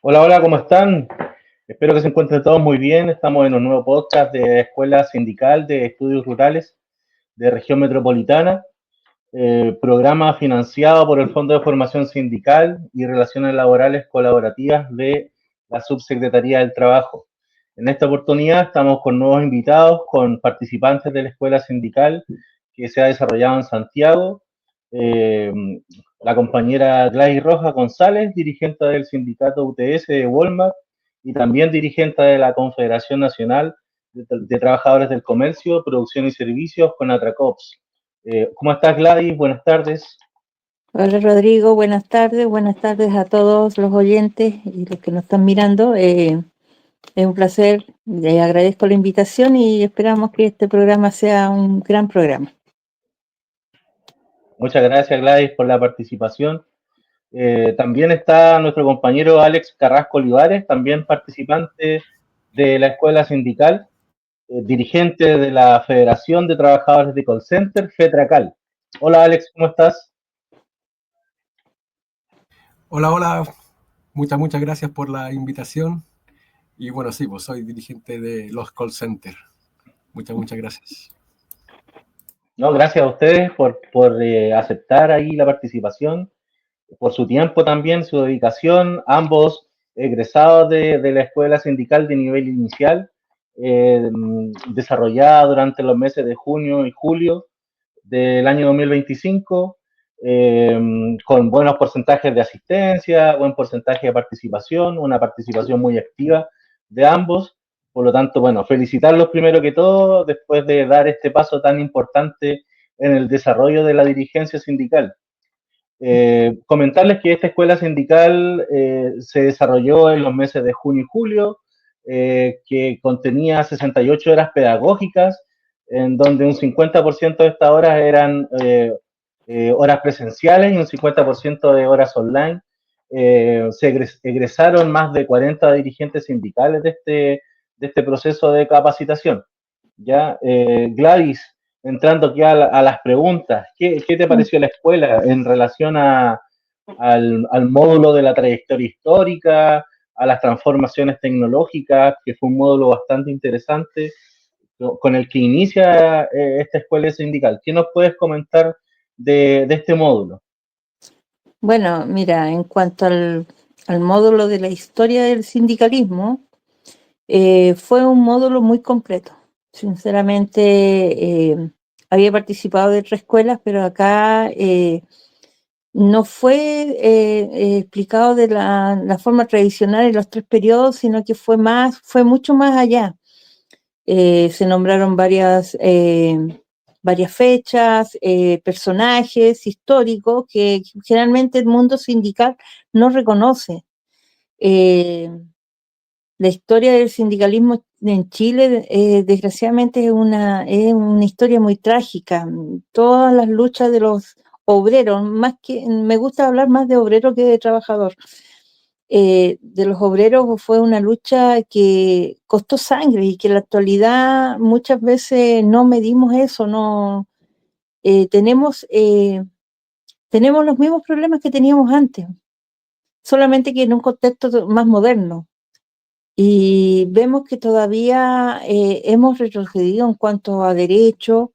Hola, hola, ¿cómo están? Espero que se encuentren todos muy bien. Estamos en un nuevo podcast de Escuela Sindical de Estudios Rurales de Región Metropolitana, programa financiado por el Fondo de Formación Sindical y Relaciones Laborales Colaborativas de la Subsecretaría del Trabajo. En esta oportunidad estamos con nuevos invitados, con participantes de la Escuela Sindical que se ha desarrollado en Santiago. Eh, la compañera Gladys Rojas González, dirigente del sindicato UTS de Walmart y también dirigente de la Confederación Nacional de Trabajadores del Comercio, Producción y Servicios, con Atracops. ¿Cómo estás, Gladys? Buenas tardes. Hola Rodrigo, buenas tardes a todos los oyentes y los que nos están mirando. Es un placer, le agradezco la invitación y esperamos que este programa sea un gran programa. Muchas gracias, Gladys, por la participación. También está nuestro compañero Alex Carrasco Olivares, también participante de la Escuela Sindical, dirigente de la Federación de Trabajadores de Call Center, FETRACAL. Hola, Alex, ¿cómo estás? Hola, hola, muchas gracias por la invitación. Y bueno, sí, pues soy dirigente de los call centers. Muchas gracias. No, gracias a ustedes por aceptar ahí la participación, por su tiempo también, su dedicación, ambos egresados de la escuela sindical de nivel inicial, desarrollada durante los meses de junio y julio del año 2025, eh, con buenos porcentajes de asistencia, buen porcentaje de participación, una participación muy activa de ambos. Por lo tanto, bueno, felicitarlos primero que todo después de dar este paso tan importante en el desarrollo de la dirigencia sindical. Comentarles que esta escuela sindical se desarrolló en los meses de junio y julio, que contenía 68 horas pedagógicas, en donde un 50% de estas horas eran horas presenciales y un 50% de horas online. Se egresaron más de 40 dirigentes sindicales de este proceso de capacitación. ¿Ya? Gladys, entrando aquí a las preguntas, ¿qué te pareció la escuela en relación al módulo de la trayectoria histórica, a las transformaciones tecnológicas, que fue un módulo bastante interesante con el que inicia esta escuela sindical? ¿Qué nos puedes comentar de este módulo? Bueno, mira, en cuanto al módulo de la historia del sindicalismo, fue un módulo muy completo. Sinceramente, había participado de otras escuelas, pero acá no fue explicado de la forma tradicional en los 3 periodos, sino que fue mucho más allá. Se nombraron varias fechas, personajes históricos que generalmente el mundo sindical no reconoce. La historia del sindicalismo en Chile, desgraciadamente, es una historia muy trágica. Todas las luchas de los obreros, me gusta hablar más de obrero que de trabajador. De los obreros fue una lucha que costó sangre y que en la actualidad muchas veces no medimos eso, no tenemos los mismos problemas que teníamos antes, solamente que en un contexto más moderno. Y vemos que todavía hemos retrocedido en cuanto a derechos,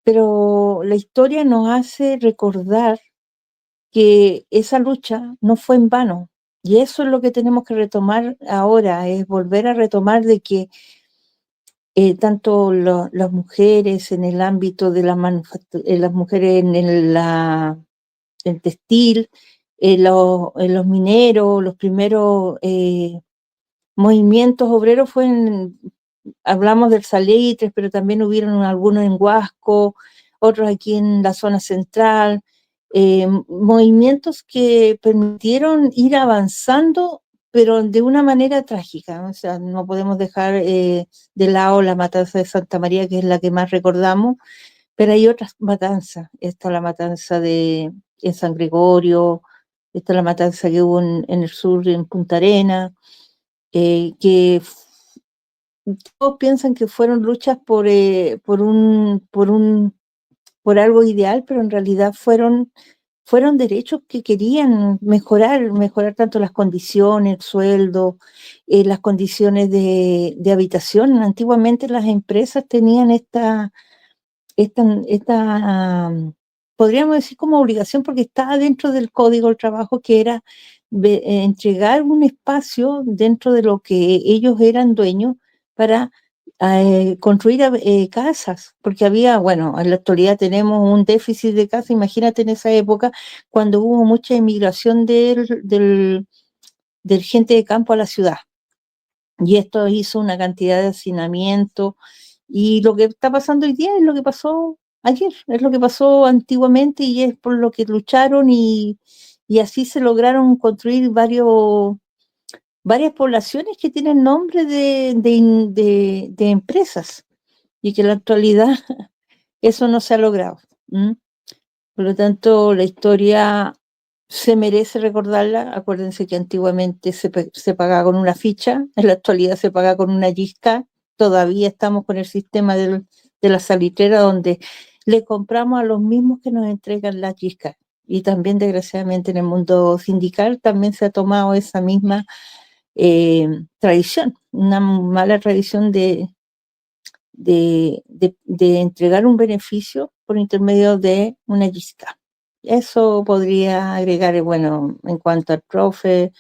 pero la historia nos hace recordar que esa lucha no fue en vano. Y eso es lo que tenemos que retomar ahora, es volver a retomar de que tanto las mujeres en el ámbito de la manufactura, las mujeres en el textil, en los mineros, los primeros movimientos obreros hablamos del Salitres, pero también hubieron algunos en Huasco, otros aquí en la zona central, movimientos que permitieron ir avanzando, pero de una manera trágica, ¿no? O sea, no podemos dejar de lado la matanza de Santa María, que es la que más recordamos, pero hay otras matanzas. Está la matanza en San Gregorio, está la matanza que hubo en el sur, en Punta Arenas, que todos piensan que fueron luchas por algo ideal, pero en realidad fueron fueron derechos que querían mejorar tanto las condiciones, el sueldo, las condiciones de habitación. Antiguamente las empresas tenían esta podríamos decir como obligación, porque estaba dentro del Código del Trabajo, que era entregar un espacio dentro de lo que ellos eran dueños para construir casas, porque había, bueno, en la actualidad tenemos un déficit de casas. Imagínate en esa época cuando hubo mucha inmigración del gente de campo a la ciudad, y esto hizo una cantidad de hacinamiento, y lo que está pasando hoy día es lo que pasó ayer, es lo que pasó antiguamente, y es por lo que lucharon, y así se lograron construir varias poblaciones que tienen nombre de empresas, y que en la actualidad eso no se ha logrado. Por lo tanto, la historia se merece recordarla. Acuérdense que antiguamente se pagaba con una ficha, en la actualidad se paga con una yisca. Todavía estamos con el sistema de la salitrera, donde le compramos a los mismos que nos entregan las yiscas. Y también, desgraciadamente, en el mundo sindical también se ha tomado esa misma tradición, una mala tradición de entregar un beneficio por intermedio de una yisca. Eso podría agregar, bueno, en cuanto al profe,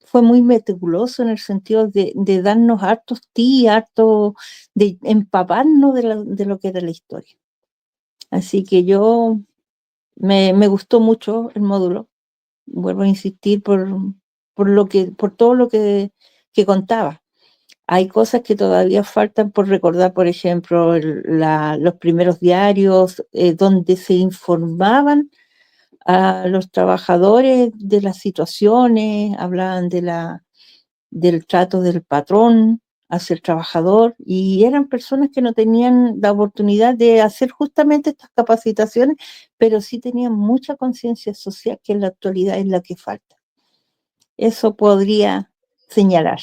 fue muy meticuloso en el sentido de darnos hartos de empaparnos de lo que era la historia. Así que me gustó mucho el módulo. Vuelvo a insistir por todo lo que contaba. Hay cosas que todavía faltan por recordar, por ejemplo, los primeros diarios donde se informaban a los trabajadores de las situaciones, hablaban del trato del patrón hacia el trabajador, y eran personas que no tenían la oportunidad de hacer justamente estas capacitaciones, pero sí tenían mucha conciencia social, que en la actualidad es la que falta. Eso podría señalar.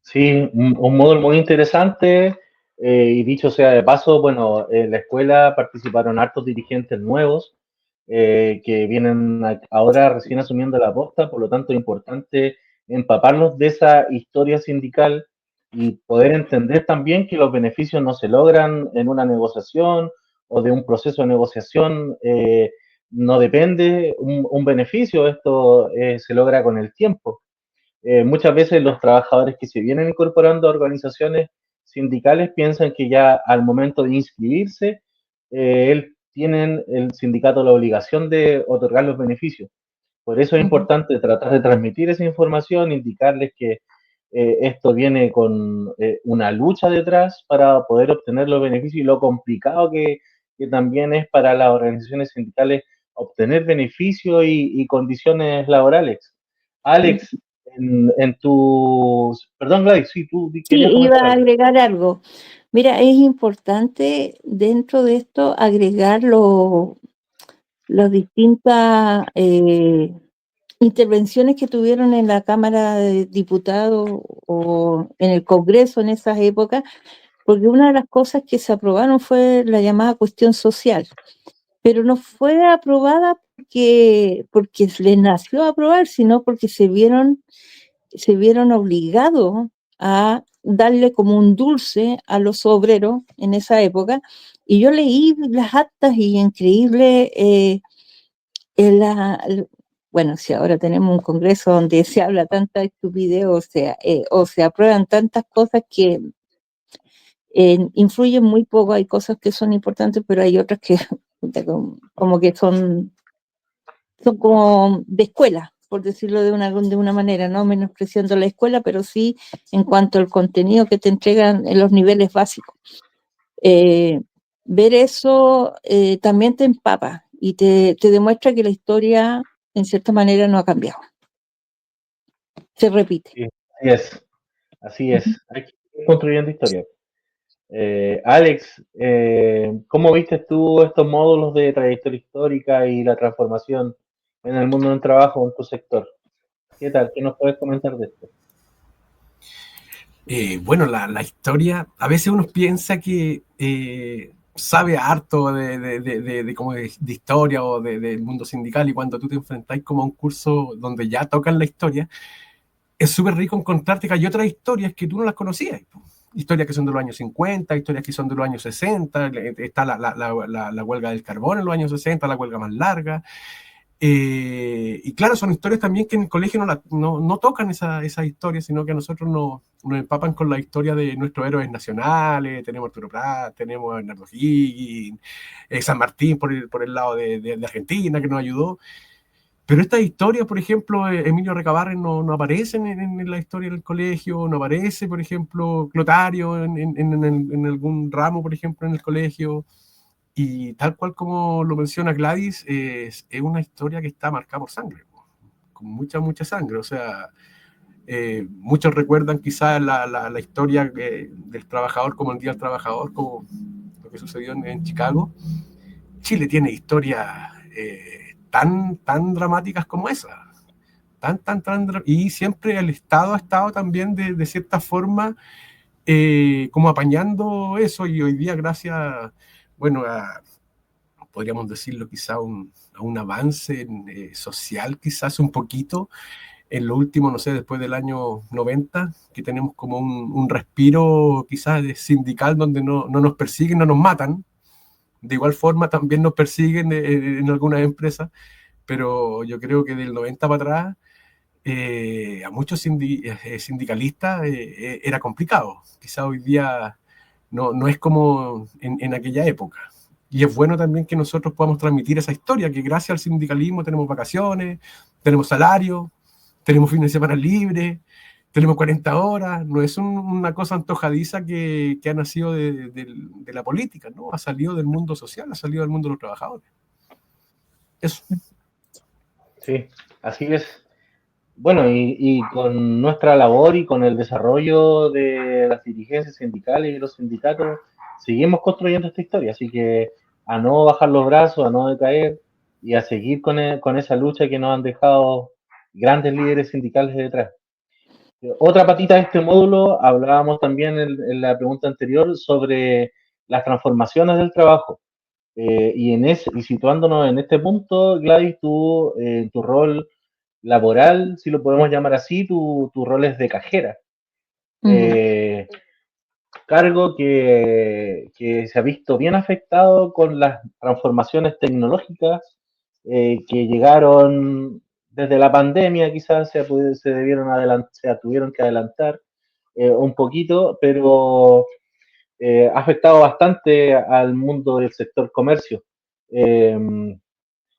Sí, un módulo muy interesante, y dicho sea de paso, bueno, en la escuela participaron hartos dirigentes nuevos que vienen ahora recién asumiendo la posta, por lo tanto es importante empaparnos de esa historia sindical y poder entender también que los beneficios no se logran en una negociación o de un proceso de negociación. No depende un beneficio, esto se logra con el tiempo. Muchas veces los trabajadores que se vienen incorporando a organizaciones sindicales piensan que ya al momento de inscribirse, tienen el sindicato la obligación de otorgar los beneficios. Por eso es importante tratar de transmitir esa información, indicarles que esto viene con una lucha detrás para poder obtener los beneficios, y lo complicado que también es para las organizaciones sindicales obtener beneficios y condiciones laborales. Alex, Perdón, Gladys, sí, tú Sí, querías iba comentar a algo. agregar algo. Mira, es importante dentro de esto agregar las distintas intervenciones que tuvieron en la Cámara de Diputados o en el Congreso en esas épocas, porque una de las cosas que se aprobaron fue la llamada cuestión social, pero no fue aprobada porque les nació aprobar, sino porque se vieron obligados a darle como un dulce a los obreros en esa época. Y yo leí las actas, y increíble, bueno, si ahora tenemos un congreso donde se habla tanta estupidez, o se aprueban tantas cosas que influyen muy poco. Hay cosas que son importantes, pero hay otras que como que son como de escuela, por decirlo de una manera, no menospreciando la escuela, pero sí en cuanto al contenido que te entregan en los niveles básicos. Ver eso también te empapa y te demuestra que la historia, en cierta manera, no ha cambiado. Se repite. Sí, así es. Hay que ir construyendo historia. Alex, ¿cómo viste tú estos módulos de trayectoria histórica y la transformación en el mundo del trabajo en tu sector? ¿Qué tal? ¿Qué nos puedes comentar de esto? Bueno, la historia, a veces uno piensa que sabe harto como de historia o del mundo sindical, y cuando tú te enfrentás como a un curso donde ya tocan la historia, es súper rico encontrarte que hay otras historias que tú no las conocías. Historias que son de los años 50, historias que son de los años 60, está la huelga del carbón en los años 60, la huelga más larga. Y claro, son historias también que en el colegio no tocan esas historias, sino que a nosotros nos empapan con la historia de nuestros héroes nacionales. Tenemos Arturo Prat, tenemos a Bernardo Higgins, San Martín por el lado de Argentina, que nos ayudó. Pero estas historias, por ejemplo, Emilio Recabarren no aparecen en la historia del colegio, no aparece, por ejemplo, Clotario en algún ramo, por ejemplo, en el colegio. Y tal cual como lo menciona Gladys, es una historia que está marcada por sangre, con mucha sangre. O sea, muchos recuerdan quizás la historia del trabajador como el Día del Trabajador, como lo que sucedió en Chicago. Chile tiene historias tan dramáticas como esa. Y siempre el Estado ha estado también de cierta forma como apañando eso, y hoy día gracias, bueno, podríamos decirlo quizá a un avance social, quizás un poquito, en lo último, no sé, después del año 90, que tenemos como un respiro quizás sindical donde no nos persiguen, no nos matan. De igual forma también nos persiguen en algunas empresas, pero yo creo que del 90 para atrás a muchos sindicalistas era complicado. Quizá hoy día no es como en aquella época. Y es bueno también que nosotros podamos transmitir esa historia, que gracias al sindicalismo tenemos vacaciones, tenemos salario, tenemos fines de semana libres, tenemos 40 horas. No es una cosa antojadiza que ha nacido de la política, ¿no? Ha salido del mundo social, ha salido del mundo de los trabajadores. Eso. Sí, así es. Bueno, y con nuestra labor y con el desarrollo de las dirigencias sindicales y los sindicatos, seguimos construyendo esta historia. Así que a no bajar los brazos, a no decaer y a seguir con esa lucha que nos han dejado grandes líderes sindicales detrás. Otra patita de este módulo, hablábamos también en la pregunta anterior sobre las transformaciones del trabajo. Y situándonos en este punto, Gladys, tú, tu rol laboral, si lo podemos llamar así, tu rol es de cajera. Cargo que se ha visto bien afectado con las transformaciones tecnológicas que llegaron desde la pandemia, quizás se debieron adelantar, se tuvieron que adelantar un poquito, pero ha afectado bastante al mundo del sector comercio.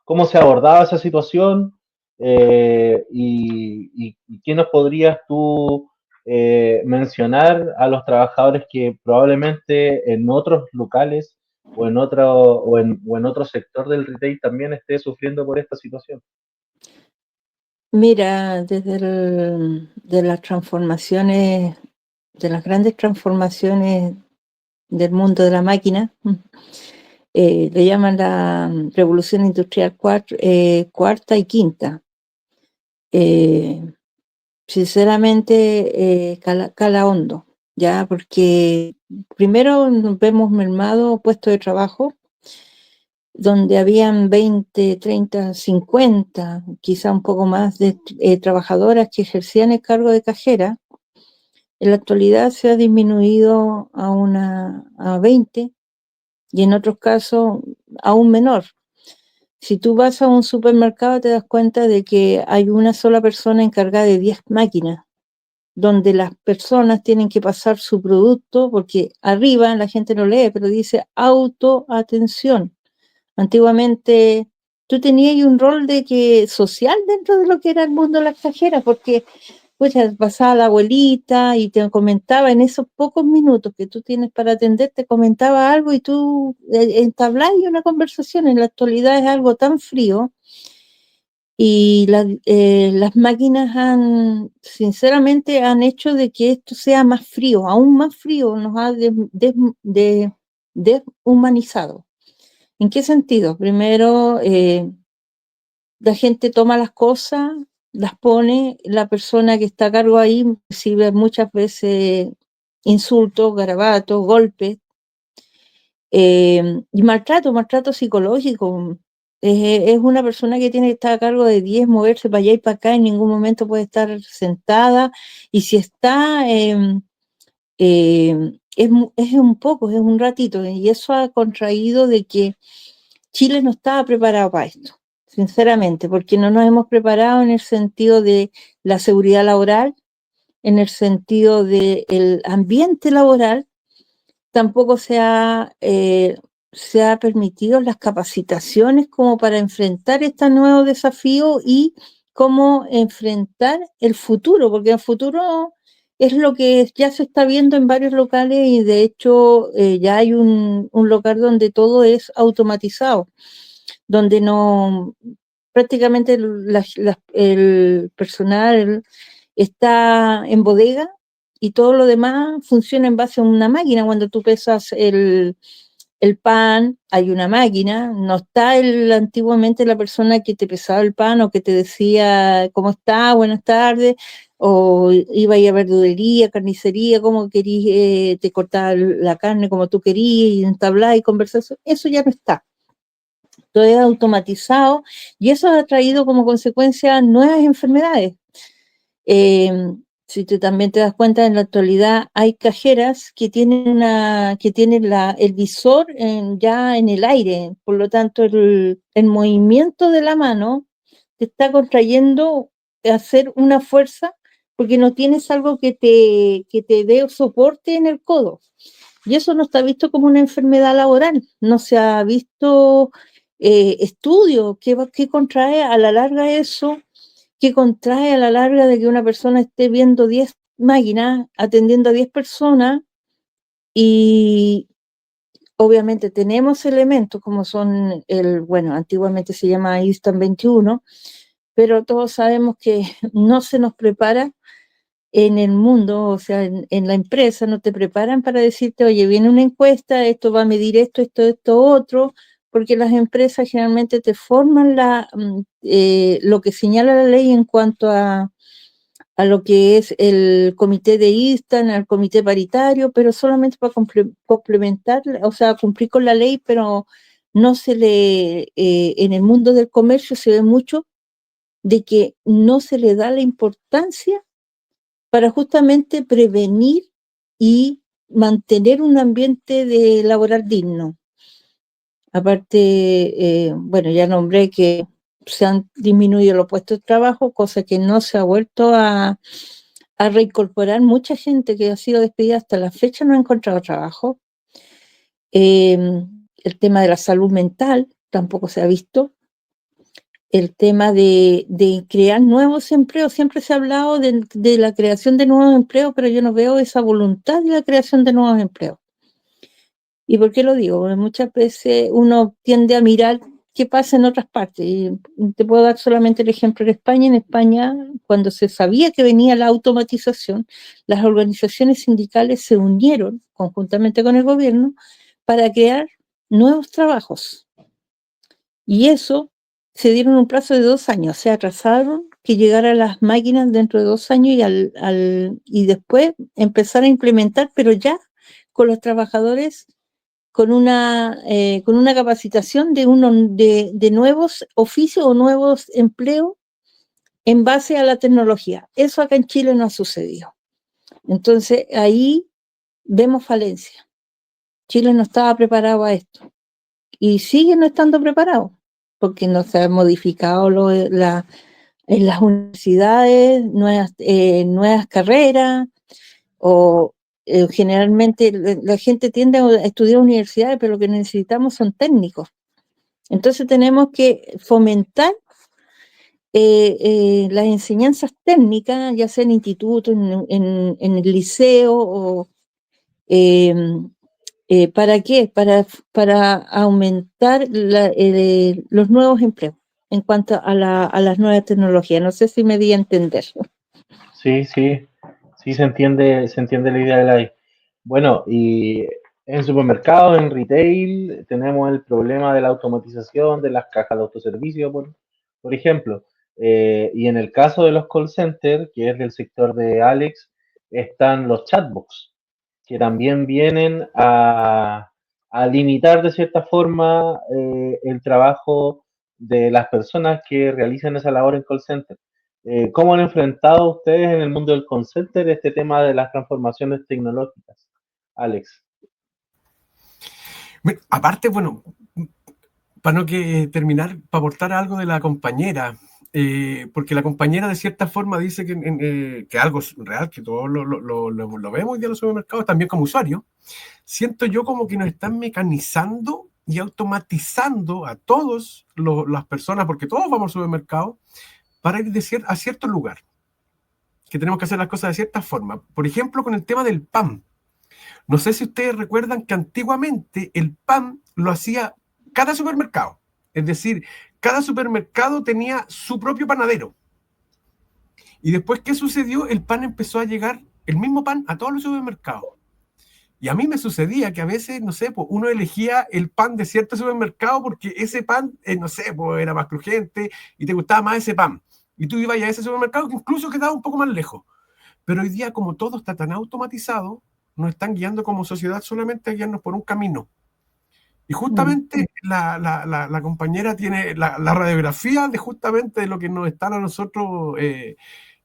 ¿Cómo se abordaba esa situación? Y qué nos podrías tú mencionar a los trabajadores que probablemente en otros locales o en otro sector del retail también esté sufriendo por esta situación? Mira, de las transformaciones, de las grandes transformaciones del mundo de la máquina, le llaman la Revolución Industrial cuarta y quinta. Sinceramente, cala hondo, ya, porque primero nos vemos mermado puestos de trabajo, donde habían 20, 30, 50, quizá un poco más de trabajadoras que ejercían el cargo de cajera. En la actualidad se ha disminuido a 20 y en otros casos aún menor. Si tú vas a un supermercado te das cuenta de que hay una sola persona encargada de 10 máquinas, donde las personas tienen que pasar su producto, porque arriba la gente no lee, pero dice autoatención. Antiguamente tú tenías un rol social dentro de lo que era el mundo de las cajeras, porque pues pasaba la abuelita y te comentaba en esos pocos minutos que tú tienes para atender, te comentaba algo y tú entablabas una conversación. En la actualidad es algo tan frío y las máquinas sinceramente han hecho de que esto sea más frío, aún más frío, nos ha deshumanizado. ¿En qué sentido? Primero, la gente toma las cosas, las pone, la persona que está a cargo ahí recibe muchas veces insultos, garabatos, golpes, Y maltrato psicológico. Es una persona que tiene que estar a cargo de 10, moverse para allá y para acá, en ningún momento puede estar sentada, y si está, es un poco, es un ratito, y eso ha contraído de que Chile no estaba preparado para esto, sinceramente, porque no nos hemos preparado en el sentido de la seguridad laboral, en el sentido del ambiente laboral. Tampoco se ha permitido las capacitaciones como para enfrentar este nuevo desafío y cómo enfrentar el futuro, porque el futuro es lo que ya se está viendo en varios locales, y de hecho ya hay un local donde todo es automatizado, donde no prácticamente el personal está en bodega y todo lo demás funciona en base a una máquina. Cuando tú pesas el pan, hay una máquina, no está antiguamente la persona que te pesaba el pan o que te decía cómo está, buenas tardes, o iba a ir a verdulería, carnicería, cómo querías, te cortaba la carne como tú querías y entablar y conversar. Eso ya no está. Todo es automatizado, y eso ha traído como consecuencia nuevas enfermedades. Eh, si tú también te das cuenta, en la actualidad hay cajeras que tienen, el visor ya en el aire, por lo tanto el movimiento de la mano te está contrayendo a hacer una fuerza porque no tienes algo que te dé soporte en el codo. Y eso no está visto como una enfermedad laboral, no se ha visto estudio que contrae a la larga eso, que contrae a la larga de que una persona esté viendo 10 máquinas, atendiendo a 10 personas, y obviamente tenemos elementos como son bueno, antiguamente se llama ISTAN 21, pero todos sabemos que no se nos prepara en el mundo, o sea, en la empresa no te preparan para decirte, oye, viene una encuesta, esto va a medir esto, otro, porque las empresas generalmente te forman lo que señala la ley en cuanto a lo que es el comité de ISTAN, al comité paritario, pero solamente para complementar, o sea, cumplir con la ley, pero no se en el mundo del comercio se ve mucho de que no se le da la importancia para justamente prevenir y mantener un ambiente laboral digno. Aparte, bueno, ya nombré que se han disminuido los puestos de trabajo, cosa que no se ha vuelto a reincorporar. Mucha gente que ha sido despedida hasta la fecha no ha encontrado trabajo. El tema de la salud mental tampoco se ha visto. El tema de crear nuevos empleos, siempre se ha hablado de la creación de nuevos empleos, pero yo no veo esa voluntad de la creación de nuevos empleos. ¿Y por qué lo digo? Porque muchas veces uno tiende a mirar qué pasa en otras partes. Y te puedo dar solamente el ejemplo de España. En España, cuando se sabía que venía la automatización, las organizaciones sindicales se unieron conjuntamente con el gobierno para crear nuevos trabajos. Y eso se dieron un plazo de 2 años, se atrasaron que llegara las máquinas dentro de 2 años y después empezar a implementar, pero ya con los trabajadores con una capacitación de nuevos oficios o nuevos empleos en base a la tecnología. Eso acá en Chile no ha sucedido. Entonces ahí vemos falencia. Chile no estaba preparado a esto y sigue no estando preparado porque no se ha modificado en las universidades nuevas carreras, o generalmente la gente tiende a estudiar universidades, pero lo que necesitamos son técnicos. Entonces tenemos que fomentar las enseñanzas técnicas, ya sea en instituto, en el liceo, o ¿para qué? Para aumentar los nuevos empleos en cuanto a las nuevas tecnologías. No sé si me di a entender. Sí, se entiende la idea de la... Bueno, y en supermercados, en retail, tenemos el problema de la automatización de las cajas de autoservicio, por ejemplo. Y en el caso de los call centers, que es del sector de Alex, están los chatbots, que también vienen a a limitar de cierta forma el trabajo de las personas que realizan esa labor en call center. ¿Cómo han enfrentado ustedes en el mundo del call center este tema de las transformaciones tecnológicas? Alex. Bueno, aparte, bueno, para no que terminar, para aportar algo de la compañera, porque la compañera de cierta forma dice que algo es real, que todos lo vemos hoy día en los supermercados, también como usuario. Siento yo como que nos están mecanizando y automatizando a todas las personas, porque todos vamos al supermercado, para ir a cierto lugar, que tenemos que hacer las cosas de cierta forma. Por ejemplo, con el tema del pan. No sé si ustedes recuerdan que antiguamente el pan lo hacía cada supermercado. Es decir, cada supermercado tenía su propio panadero. Y después, ¿qué sucedió? El pan empezó a llegar, el mismo pan, a todos los supermercados. Y a mí me sucedía que a veces, no sé, pues uno elegía el pan de cierto supermercado porque ese pan, no sé, pues era más crujiente y te gustaba más ese pan. Y tú ibas a ese supermercado que incluso quedaba un poco más lejos. Pero hoy día, como todo está tan automatizado, nos están guiando como sociedad solamente a guiarnos por un camino. Y justamente la compañera tiene la radiografía de justamente de lo que nos están a nosotros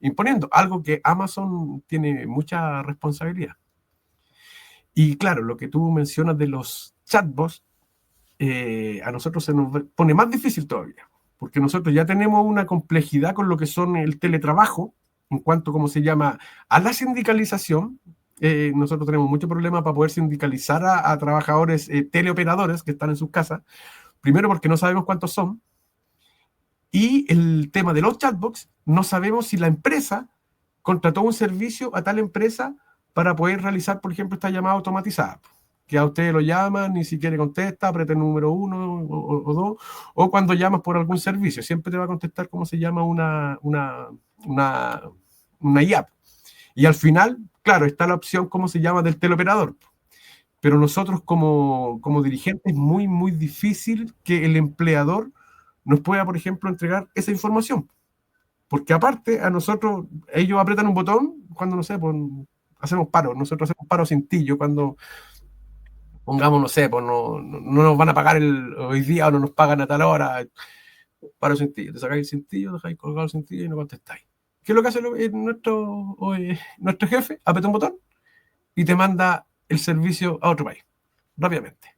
imponiendo, algo que Amazon tiene mucha responsabilidad. Y claro, lo que tú mencionas de los chatbots, a nosotros se nos pone más difícil todavía, porque nosotros ya tenemos una complejidad con lo que son el teletrabajo, en cuanto, ¿cómo se llama?, a la sindicalización. Nosotros tenemos mucho problema para poder sindicalizar a trabajadores teleoperadores que están en sus casas, primero porque no sabemos cuántos son, y el tema de los chatbots, no sabemos si la empresa contrató un servicio a tal empresa para poder realizar, por ejemplo, esta llamada automatizada, que a usted lo llaman, ni siquiera contesta, aprieta el número 1 o 2, o cuando llamas por algún servicio, siempre te va a contestar cómo se llama una IAP. Y al final, claro, está la opción cómo se llama del teleoperador. Pero nosotros como dirigentes es muy, muy difícil que el empleador nos pueda, por ejemplo, entregar esa información. Porque aparte, a nosotros, ellos apretan un botón cuando, no sé, pues, hacemos paro. Nosotros hacemos paro cintillo cuando, pongamos, no sé, pues no nos van a pagar hoy día o no nos pagan a tal hora. Paro cintillo. Te sacáis el cintillo, dejáis colgado el cintillo y no contestáis. ¿Qué es lo que hace nuestro jefe? Aprieta un botón y te manda el servicio a otro país, rápidamente.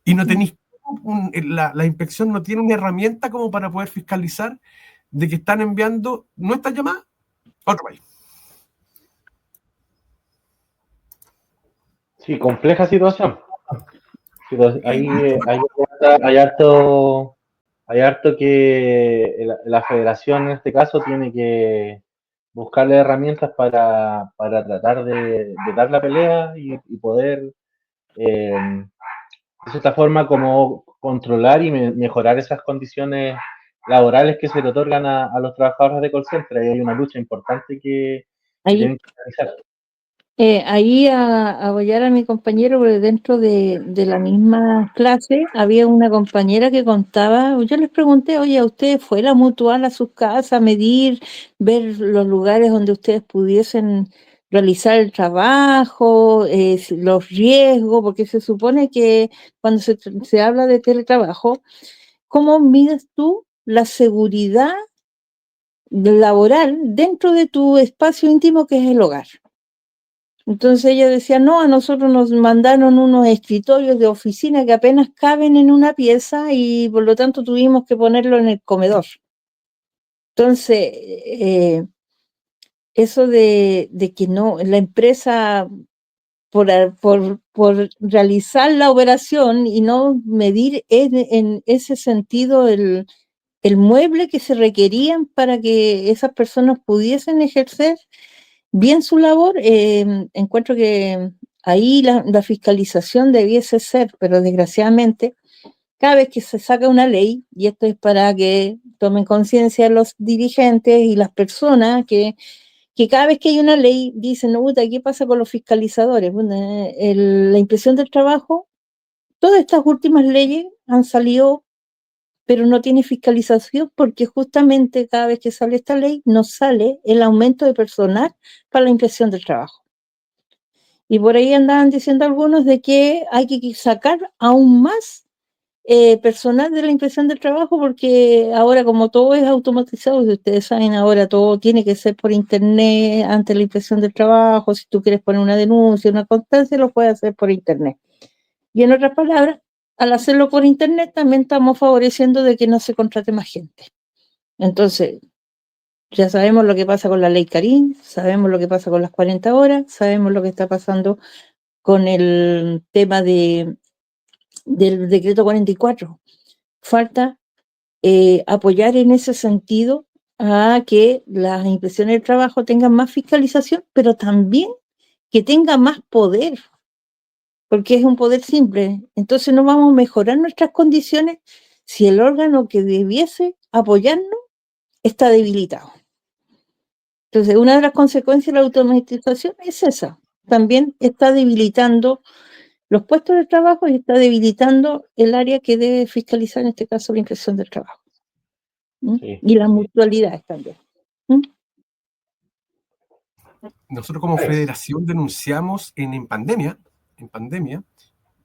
Y no tenéis, la inspección no tiene una herramienta como para poder fiscalizar de que están enviando nuestras llamadas a otro país. Sí, compleja situación. Hay harto que la federación en este caso tiene que buscarle herramientas para tratar de dar la pelea y poder de cierta forma como controlar y mejorar esas condiciones laborales que se le otorgan a los trabajadores de call center. Ahí hay una lucha importante que tienen que realizar. Ahí a apoyar a mi compañero, porque dentro de la misma clase había una compañera que contaba, yo les pregunté, oye, ¿a ustedes fue la mutual a sus casas a medir, ver los lugares donde ustedes pudiesen realizar el trabajo, los riesgos? Porque se supone que cuando se habla de teletrabajo, ¿cómo mides tú la seguridad laboral dentro de tu espacio íntimo que es el hogar? Entonces ella decía, no, a nosotros nos mandaron unos escritorios de oficina que apenas caben en una pieza y por lo tanto tuvimos que ponerlo en el comedor. Entonces, eso de que no, la empresa por realizar la operación y no medir en ese sentido el mueble que se requerían para que esas personas pudiesen ejercer bien su labor, encuentro que ahí la fiscalización debiese ser, pero desgraciadamente, cada vez que se saca una ley, y esto es para que tomen conciencia los dirigentes y las personas, que cada vez que hay una ley dicen, no, puta, ¿qué pasa con los fiscalizadores? Bueno, la inspección del trabajo, todas estas últimas leyes han salido, pero no tiene fiscalización porque justamente cada vez que sale esta ley nos sale el aumento de personal para la inspección del trabajo. Y por ahí andaban diciendo algunos de que hay que sacar aún más personal de la impresión del trabajo, porque ahora como todo es automatizado, si ustedes saben, ahora todo tiene que ser por internet ante la impresión del trabajo. Si tú quieres poner una denuncia, una constancia, lo puedes hacer por internet. Y en otras palabras, al hacerlo por internet también estamos favoreciendo de que no se contrate más gente. Entonces, ya sabemos lo que pasa con la ley Karim, sabemos lo que pasa con las 40 horas, sabemos lo que está pasando con el tema del decreto 44. Falta apoyar en ese sentido a que las impresiones del trabajo tengan más fiscalización, pero también que tenga más poder, porque es un poder simple. Entonces no vamos a mejorar nuestras condiciones si el órgano que debiese apoyarnos está debilitado. Entonces, una de las consecuencias de la automatización es esa. También está debilitando los puestos de trabajo y está debilitando el área que debe fiscalizar, en este caso, la impresión del trabajo. Sí. Y las mutualidades también. Nosotros como federación denunciamos en pandemia,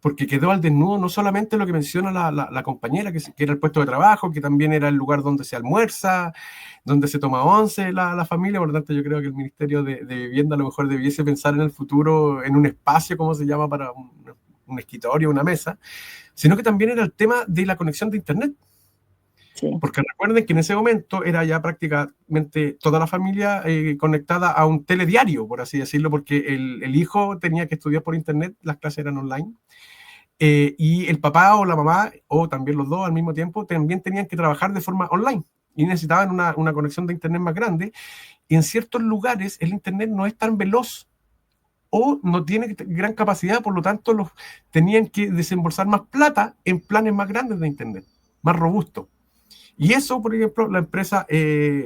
porque quedó al desnudo no solamente lo que menciona la compañera, que era el puesto de trabajo, que también era el lugar donde se almuerza, donde se toma once la familia. Por lo tanto, yo creo que el Ministerio de Vivienda a lo mejor debiese pensar en el futuro en un espacio, como se llama, para un escritorio, una mesa, sino que también era el tema de la conexión de Internet. Sí. Porque recuerden que en ese momento era ya prácticamente toda la familia conectada a un telediario, por así decirlo, porque el hijo tenía que estudiar por internet, las clases eran online, y el papá o la mamá, o también los dos al mismo tiempo, también tenían que trabajar de forma online y necesitaban una conexión de internet más grande. Y en ciertos lugares el internet no es tan veloz o no tiene gran capacidad, por lo tanto tenían que desembolsar más plata en planes más grandes de internet, más robustos. Y eso, por ejemplo, la empresa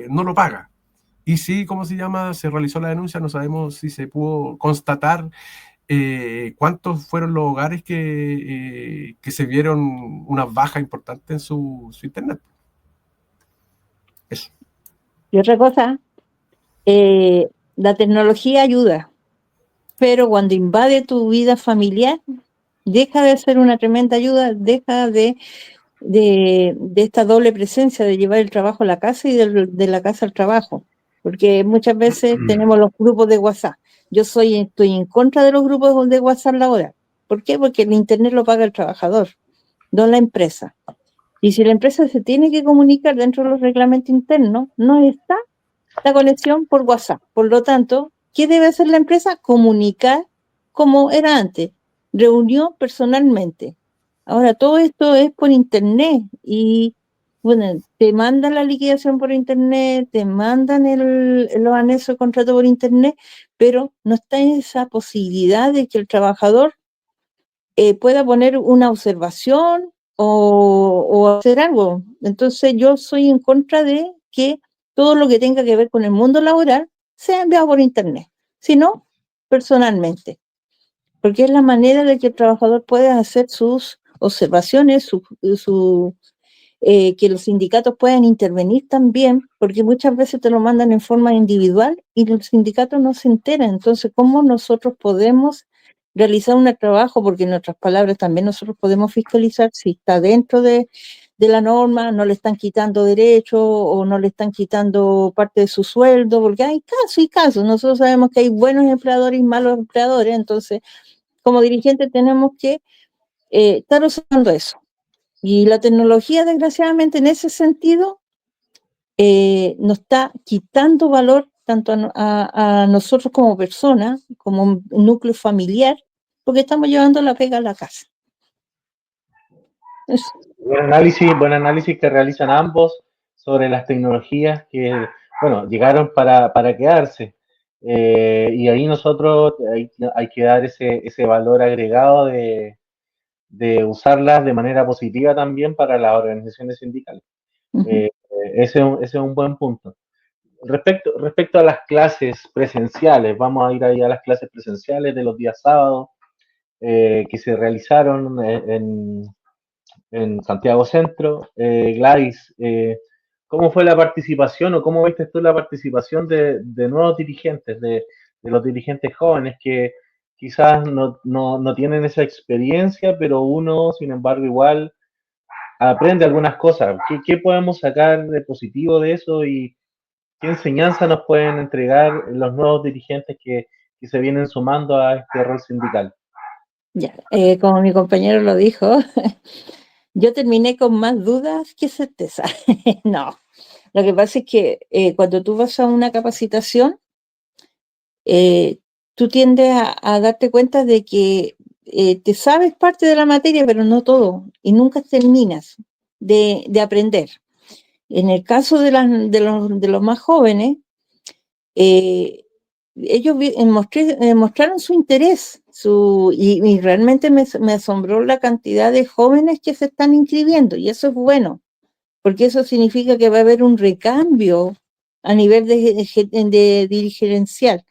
no lo paga. Y sí, ¿cómo se llama? Se realizó la denuncia, no sabemos si se pudo constatar cuántos fueron los hogares que se vieron una baja importante en su internet. Eso. Y otra cosa, la tecnología ayuda, pero cuando invade tu vida familiar, deja de ser una tremenda ayuda, deja de esta doble presencia de llevar el trabajo a la casa y de la casa al trabajo, porque muchas veces tenemos los grupos de WhatsApp. Yo estoy en contra de los grupos de WhatsApp ahora. ¿Por qué? Porque el internet lo paga el trabajador, no la empresa. Y si la empresa se tiene que comunicar dentro de los reglamentos internos, no está la conexión por WhatsApp. Por lo tanto, ¿qué debe hacer la empresa? Comunicar como era antes, reunión personalmente. Ahora, todo esto es por internet y, bueno, te mandan la liquidación por internet, te mandan los anexos de contrato por internet, pero no está esa posibilidad de que el trabajador pueda poner una observación o hacer algo. Entonces, yo soy en contra de que todo lo que tenga que ver con el mundo laboral sea enviado por internet, sino personalmente, porque es la manera de que el trabajador pueda hacer sus observaciones, que los sindicatos puedan intervenir también, porque muchas veces te lo mandan en forma individual y el sindicato no se entera. Entonces, ¿cómo nosotros podemos realizar un trabajo? Porque en otras palabras también nosotros podemos fiscalizar si está dentro de la norma, no le están quitando derechos o no le están quitando parte de su sueldo, porque hay casos y casos. Nosotros sabemos que hay buenos empleadores y malos empleadores, entonces como dirigentes tenemos que estar usando eso. Y la tecnología, desgraciadamente, en ese sentido, nos está quitando valor tanto a nosotros como personas, como un núcleo familiar, porque estamos llevando la pega a la casa. Eso. Buen análisis que realizan ambos sobre las tecnologías que, bueno, llegaron para quedarse. Y ahí nosotros hay que dar ese valor agregado de usarlas de manera positiva también para las organizaciones sindicales. Ese es un buen punto. Respecto a las clases presenciales, vamos a ir ahí a las clases presenciales de los días sábados que se realizaron en Santiago Centro. Gladys, ¿cómo fue la participación o cómo viste tú la participación de nuevos dirigentes, de los dirigentes jóvenes que quizás no tienen esa experiencia, pero uno, sin embargo, igual aprende algunas cosas. ¿Qué podemos sacar de positivo de eso y qué enseñanza nos pueden entregar los nuevos dirigentes que se vienen sumando a este rol sindical? Ya, como mi compañero lo dijo, yo terminé con más dudas que certeza. No, lo que pasa es que cuando tú vas a una capacitación, eh, tú tiendes a darte cuenta de que te sabes parte de la materia, pero no todo, y nunca terminas de aprender. En el caso de los más jóvenes, eh, ellos mostraron su interés y realmente me asombró la cantidad de jóvenes que se están inscribiendo, y eso es bueno, porque eso significa que va a haber un recambio a nivel de dirigencial,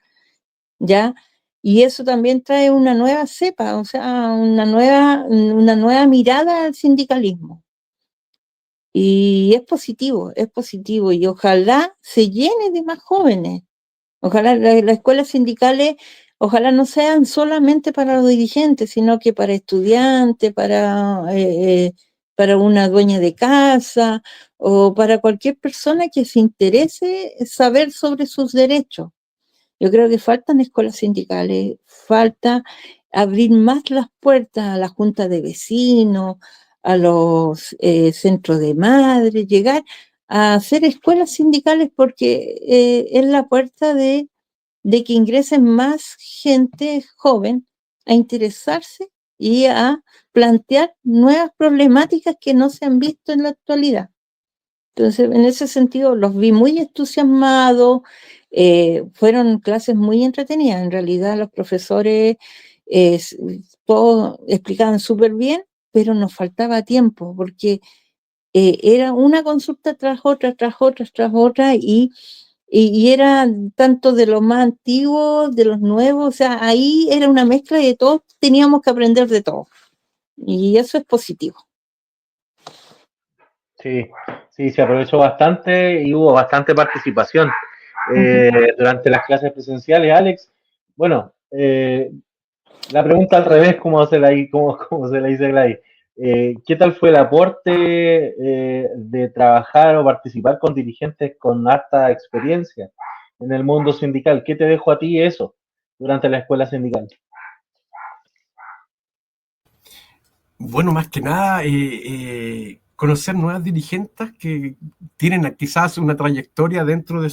¿ya? Y eso también trae una nueva cepa, o sea, una nueva mirada al sindicalismo. Y es positivo, y ojalá se llene de más jóvenes. Ojalá las escuelas sindicales, ojalá no sean solamente para los dirigentes, sino que para estudiantes, para una dueña de casa o para cualquier persona que se interese saber sobre sus derechos. Yo creo que faltan escuelas sindicales, falta abrir más las puertas a la junta de vecinos, a los centros de madres, llegar a hacer escuelas sindicales porque es la puerta de que ingresen más gente joven a interesarse y a plantear nuevas problemáticas que no se han visto en la actualidad. Entonces, en ese sentido, los vi muy entusiasmados, fueron clases muy entretenidas. En realidad, los profesores todos explicaban súper bien, pero nos faltaba tiempo porque era una consulta tras otra, tras otra, tras otra, y era tanto de los más antiguos, de los nuevos, o sea, ahí era una mezcla de todos, teníamos que aprender de todo. Y eso es positivo. Sí, sí, se aprovechó bastante y hubo bastante participación durante las clases presenciales, Alex. Bueno, la pregunta al revés, como se la dice Gladys. ¿Qué tal fue el aporte de trabajar o participar con dirigentes con harta experiencia en el mundo sindical? ¿Qué te dejó a ti eso durante la escuela sindical? Bueno, más que nada, conocer nuevas dirigentes que tienen quizás una trayectoria dentro de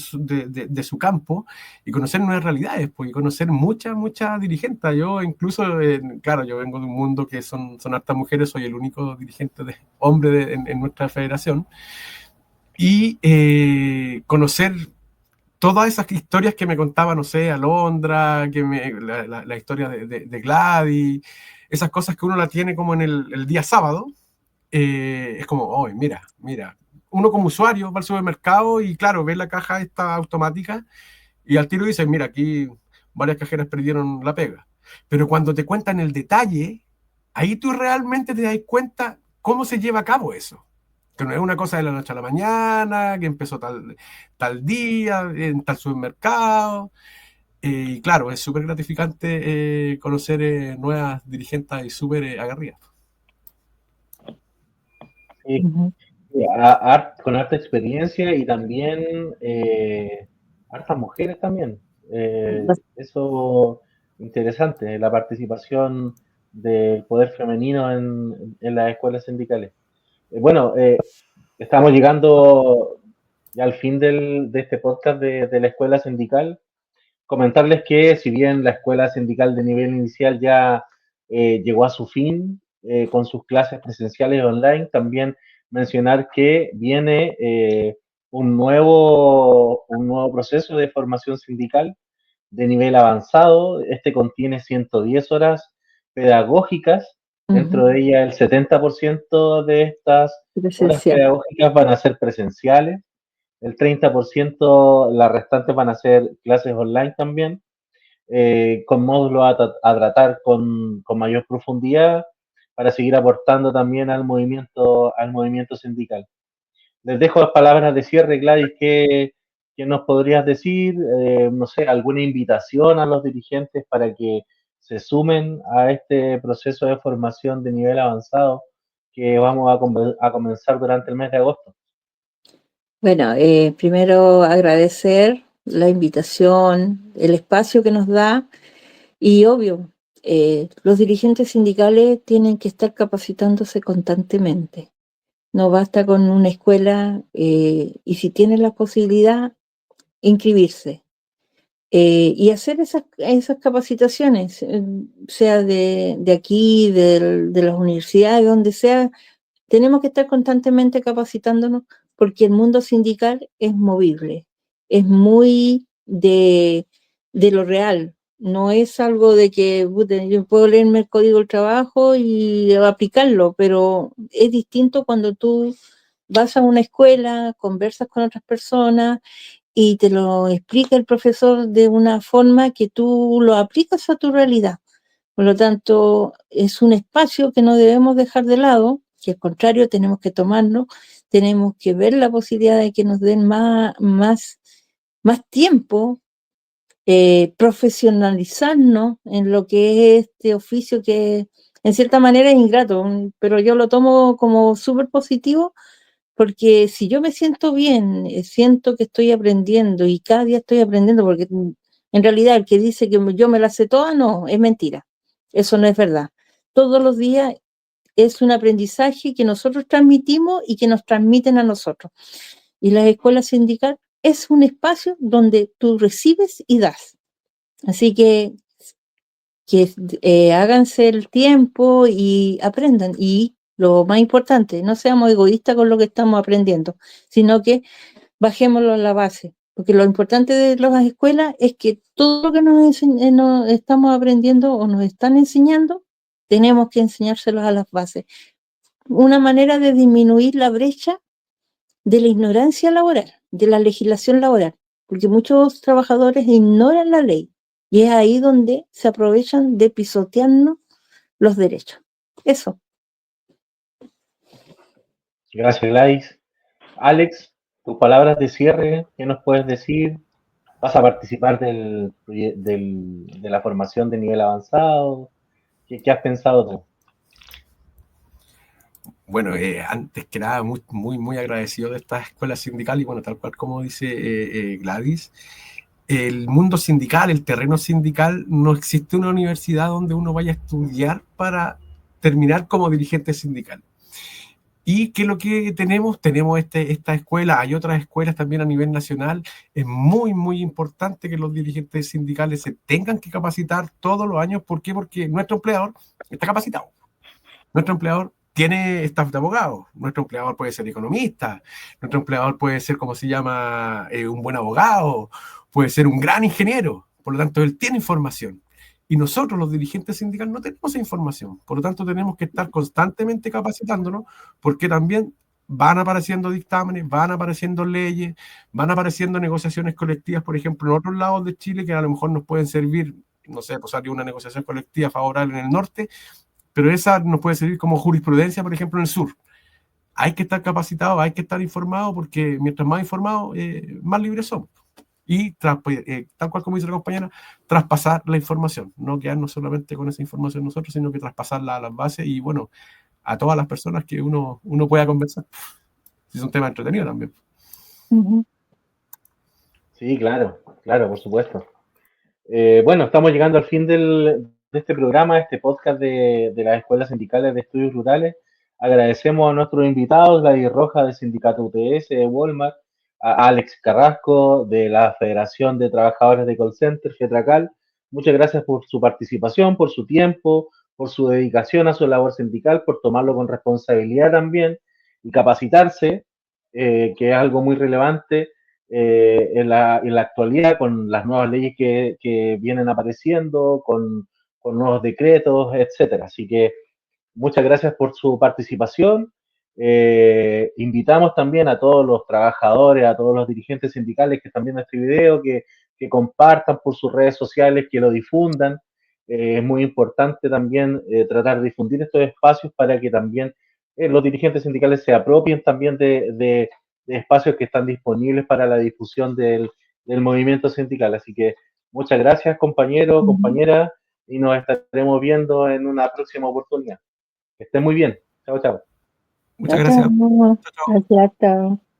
su campo y conocer nuevas realidades, pues, y conocer muchas dirigentes. Yo incluso, claro, yo vengo de un mundo que son hartas mujeres, soy el único dirigente hombre en nuestra federación, y conocer todas esas historias que me contaba, no sé, Alondra, la historia de Gladys, esas cosas que uno la tiene como en el día sábado, es como, oh, mira, uno como usuario va al supermercado y claro, ve la caja esta automática y al tiro dice, mira, aquí varias cajeras perdieron la pega. Pero cuando te cuentan el detalle, ahí tú realmente te das cuenta cómo se lleva a cabo eso. Que no es una cosa de la noche a la mañana, que empezó tal día, en tal supermercado. Y claro, es súper gratificante conocer nuevas dirigentes y súper aguerridas. Sí, Uh-huh. con harta experiencia y también hartas mujeres también. Eso interesante, la participación del poder femenino en las escuelas sindicales. Bueno, estamos llegando ya al fin de este podcast de la escuela sindical. Comentarles que si bien la escuela sindical de nivel inicial ya llegó a su fin con sus clases presenciales online, también mencionar que viene un nuevo proceso de formación sindical de nivel avanzado. Este contiene 110 horas pedagógicas. Dentro de ellas, el 70% de estas horas Presencial. pedagógicas van a ser presenciales, el 30%, las restantes van a ser clases online también, con módulos a tratar con mayor profundidad para seguir aportando también al movimiento sindical. Les dejo las palabras de cierre, Gladys, ¿qué nos podrías decir? No sé, alguna invitación a los dirigentes para que se sumen a este proceso de formación de nivel avanzado que vamos a comenzar durante el mes de agosto. Bueno, primero agradecer la invitación, el espacio que nos da y obvio, los dirigentes sindicales tienen que estar capacitándose constantemente. No basta con una escuela y si tienen la posibilidad, inscribirse y hacer esas capacitaciones, sea de aquí, de las universidades, donde sea. Tenemos que estar constantemente capacitándonos porque el mundo sindical es movible, es muy de lo real, no es algo de que yo puedo leerme el código del trabajo y aplicarlo, pero es distinto cuando tú vas a una escuela, conversas con otras personas y te lo explica el profesor de una forma que tú lo aplicas a tu realidad. Por lo tanto, es un espacio que no debemos dejar de lado, que al contrario tenemos que tomarnos, tenemos que ver la posibilidad de que nos den más tiempo, profesionalizarnos en lo que es este oficio que en cierta manera es ingrato, pero yo lo tomo como súper positivo porque si yo me siento bien, siento que estoy aprendiendo y cada día estoy aprendiendo, porque en realidad el que dice que yo me la sé toda, no, es mentira. Eso no es verdad. Todos los días es un aprendizaje que nosotros transmitimos y que nos transmiten a nosotros. Y la escuela sindical es un espacio donde tú recibes y das. Así que háganse el tiempo y aprendan. Y lo más importante, no seamos egoístas con lo que estamos aprendiendo, sino que bajémoslo a la base. Porque lo importante de las escuelas es que todo lo que nos estamos aprendiendo o nos están enseñando, tenemos que enseñárselos a las bases. Una manera de disminuir la brecha de la ignorancia laboral, de la legislación laboral, porque muchos trabajadores ignoran la ley y es ahí donde se aprovechan de pisotearnos los derechos. Eso. Gracias, Gladys. Alex, tus palabras de cierre, ¿qué nos puedes decir? ¿Vas a participar de la formación de nivel avanzado? ¿Qué has pensado tú? Bueno, antes que nada, muy agradecido de esta escuela sindical y bueno, tal cual como dice Gladys, el mundo sindical, el terreno sindical, no existe una universidad donde uno vaya a estudiar para terminar como dirigente sindical. Y que lo que tenemos esta escuela, hay otras escuelas también a nivel nacional, es muy importante que los dirigentes sindicales se tengan que capacitar todos los años. ¿Por qué? Porque nuestro empleador está capacitado. Nuestro empleador tiene staff de abogados, nuestro empleador puede ser economista, nuestro empleador puede ser, como se llama, un buen abogado, puede ser un gran ingeniero, por lo tanto, él tiene información. Y nosotros, los dirigentes sindicales, no tenemos esa información. Por lo tanto, tenemos que estar constantemente capacitándonos, porque también van apareciendo dictámenes, van apareciendo leyes, van apareciendo negociaciones colectivas, por ejemplo, en otros lados de Chile, que a lo mejor nos pueden servir, no sé, pues salió una negociación colectiva favorable en el norte, pero esa nos puede servir como jurisprudencia, por ejemplo, en el sur. Hay que estar capacitados, hay que estar informados, porque mientras más informados, más libres somos. Y tal cual como dice la compañera, traspasar la información, no quedarnos solamente con esa información nosotros, sino que traspasarla a las bases y bueno, a todas las personas que uno pueda conversar. Es un tema entretenido también. Sí, claro, por supuesto. Bueno, estamos llegando al fin de este programa, este podcast de las escuelas sindicales de estudios rurales. Agradecemos a nuestros invitados, Gladys Rojas del Sindicato UTS de Walmart, a Alex Carrasco de la Federación de Trabajadores de Call Center, FETRACAL. Muchas gracias por su participación, por su tiempo, por su dedicación a su labor sindical, por tomarlo con responsabilidad también y capacitarse, que es algo muy relevante en la actualidad con las nuevas leyes que vienen apareciendo, con nuevos decretos, etcétera. Así que muchas gracias por su participación. Invitamos también a todos los trabajadores, a todos los dirigentes sindicales que están viendo este video, que compartan por sus redes sociales, que lo difundan. Es muy importante también tratar de difundir estos espacios para que también los dirigentes sindicales se apropien también de espacios que están disponibles para la difusión del movimiento sindical. Así que muchas gracias, compañero, compañera. y nos estaremos viendo en una próxima oportunidad. Que estén muy bien. Chao, chao. Muchas gracias. Chao. Chao, chao. Gracias, chao.